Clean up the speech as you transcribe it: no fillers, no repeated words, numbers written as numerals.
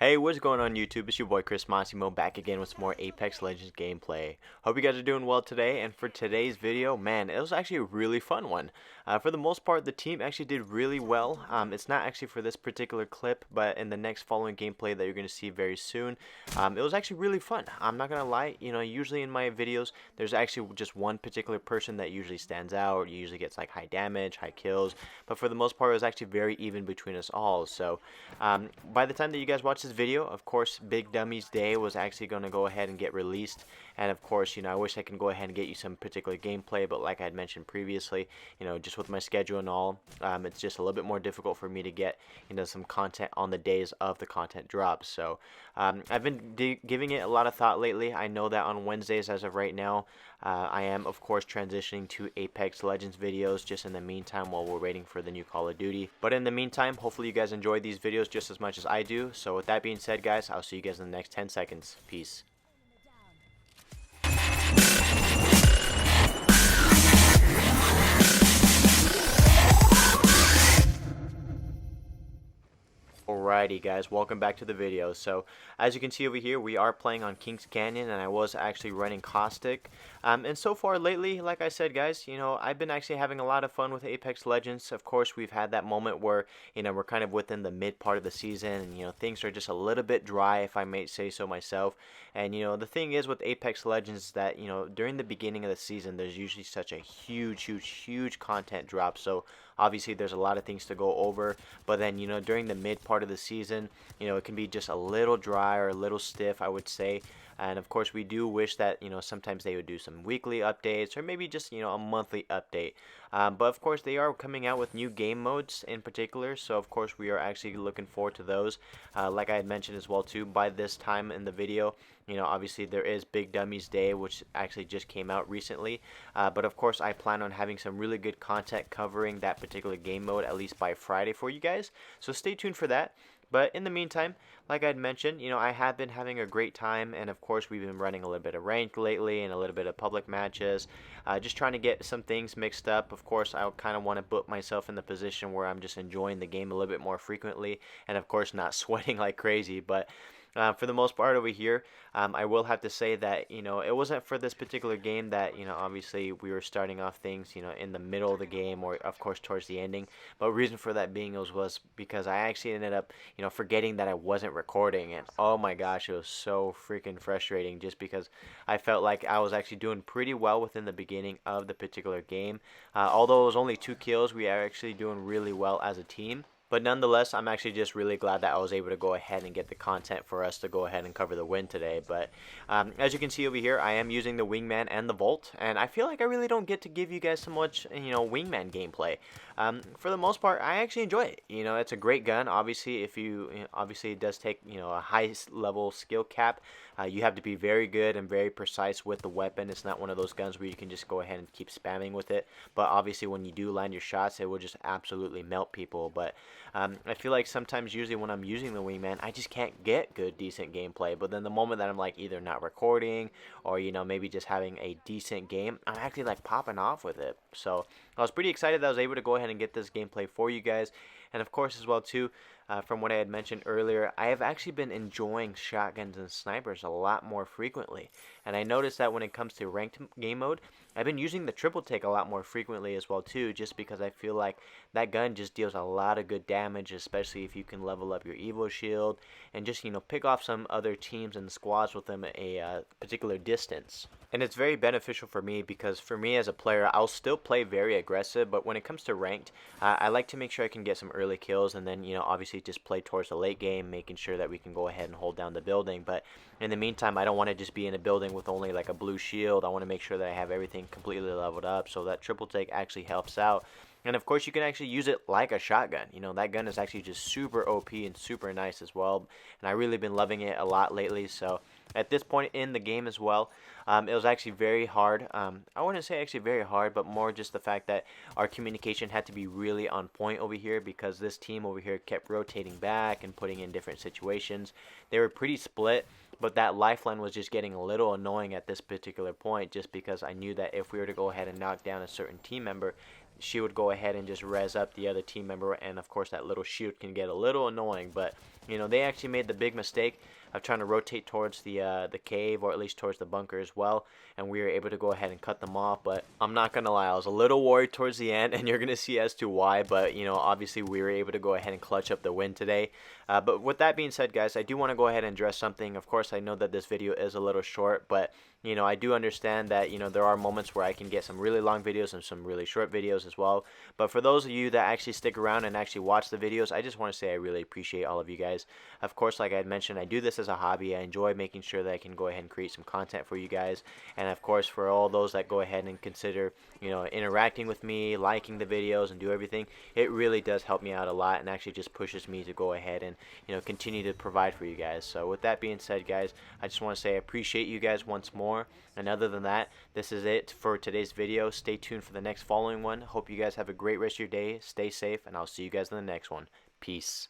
Hey, what's going on YouTube? It's your boy Chris Massimo back again with some more Apex Legends gameplay. Hope you guys are doing well today, and for today's video, man, it was actually a really fun one. For the most part, the team actually did really well. It's not actually for this particular clip, but in the next following gameplay that you're going to see very soon, it was actually really fun. I'm not going to lie, usually in my videos, there's actually just one particular person that usually stands out, usually gets like high damage, high kills, but for the most part, it was actually very even between us all. So, by the time that you guys watch this video, of course, Big Dummies Day was actually going to go ahead and get released, and of course, I wish I can go ahead and get you some particular gameplay, but like I had mentioned previously, just with my schedule and all, it's just a little bit more difficult for me to get some content on the days of the content drops. So I've been giving it a lot of thought lately. I know that on Wednesdays as of right now, I am of course transitioning to Apex Legends videos just in the meantime while we're waiting for the new Call of Duty. But in the meantime, hopefully you guys enjoy these videos just as much as I do. So with that being said, guys, I'll see you guys in the next 10 seconds. Peace. Alrighty guys, welcome back to the video. So as you can see over here, we are playing on Kings Canyon, and I was actually running Caustic. And so far lately, like I said guys, I've been actually having a lot of fun with Apex Legends. Of course, we've had that moment where, we're kind of within the mid part of the season, and things are just a little bit dry, if I may say so myself. And the thing is with Apex Legends is that, during the beginning of the season, there's usually such a huge content drop. So obviously there's a lot of things to go over, but then during the mid part of the season, it can be just a little dry or a little stiff, I would say. And of course, we do wish that sometimes they would do some weekly updates or maybe just a monthly update. But of course, they are coming out with new game modes in particular, so of course we are actually looking forward to those. Like I had mentioned as well too, by this time in the video, obviously there is Big Dummies Day, which actually just came out recently. But of course, I plan on having some really good content covering that particular game mode at least by Friday for you guys. So stay tuned for that. But in the meantime, like I had mentioned, I have been having a great time, and of course we've been running a little bit of ranked lately and a little bit of public matches, just trying to get some things mixed up. Of course, I kind of want to put myself in the position where I'm just enjoying the game a little bit more frequently, and of course not sweating like crazy. But for the most part over here, I will have to say that it wasn't for this particular game that obviously we were starting off things in the middle of the game, or of course towards the ending. But reason for that being was because I actually ended up forgetting that I wasn't recording, and oh my gosh, it was so freaking frustrating just because I felt like I was actually doing pretty well within the beginning of the particular game. Although it was only 2 kills, we are actually doing really well as a team. But nonetheless, I'm actually just really glad that I was able to go ahead and get the content for us to go ahead and cover the win today. But as you can see over here, I am using the Wingman and the Volt, and I feel like I really don't get to give you guys so much, Wingman gameplay. For the most part, I actually enjoy it. It's a great gun. Obviously, if obviously it does take a high level skill cap. You have to be very good and very precise with the weapon. It's not one of those guns where you can just go ahead and keep spamming with it. But obviously, when you do land your shots, it will just absolutely melt people. But I feel like sometimes, usually when I'm using the Wingman, I just can't get good, decent gameplay. But then the moment that I'm like either not recording or maybe just having a decent game, I'm actually like popping off with it. So I was pretty excited that I was able to go ahead and get this gameplay for you guys. And of course as well too, from what I had mentioned earlier, I have actually been enjoying shotguns and snipers a lot more frequently. And I noticed that when it comes to ranked game mode, I've been using the triple take a lot more frequently as well too, just because I feel like that gun just deals a lot of good damage, especially if you can level up your Evo shield and just pick off some other teams and squads within a particular distance. And it's very beneficial for me because for me as a player, I'll still play very aggressive, but when it comes to ranked, I like to make sure I can get some early kills, and then obviously just play towards the late game, making sure that we can go ahead and hold down the building. But in the meantime, I don't want to just be in a building with only like a blue shield. I want to make sure that I have everything completely leveled up, so that triple take actually helps out. And of course, you can actually use it like a shotgun. That gun is actually just super OP and super nice as well. And I've really been loving it a lot lately. So at this point in the game as well, it was actually very hard. I wouldn't say actually very hard, but more just the fact that our communication had to be really on point over here, because this team over here kept rotating back and putting in different situations. They were pretty split, but that lifeline was just getting a little annoying at this particular point, just because I knew that if we were to go ahead and knock down a certain team member, she would go ahead and just res up the other team member, and of course that little shield can get a little annoying. But you know, they actually made the big mistake of trying to rotate towards the cave, or at least towards the bunker as well, and we were able to go ahead and cut them off. But I'm not gonna lie, I was a little worried towards the end, and you're gonna see as to why. But you know, obviously we were able to go ahead and clutch up the win today. But with that being said, guys, I do want to go ahead and address something. Of course, I know that this video is a little short, but you know, I do understand that, you know, there are moments where I can get some really long videos and some really short videos as well. But for those of you that actually stick around and actually watch the videos, I just want to say I really appreciate all of you guys. Of course, like I had mentioned, I do this as a hobby. I enjoy making sure that I can go ahead and create some content for you guys. And of course, for all those that go ahead and consider, you know, interacting with me, liking the videos and do everything, it really does help me out a lot, and actually just pushes me to go ahead and, you know, continue to provide for you guys. So with that being said, guys, I just want to say I appreciate you guys once more. And other than that, this is it for today's video. Stay tuned for the next following one. Hope you guys have a great rest of your day. Stay safe, and I'll see you guys in the next one. Peace.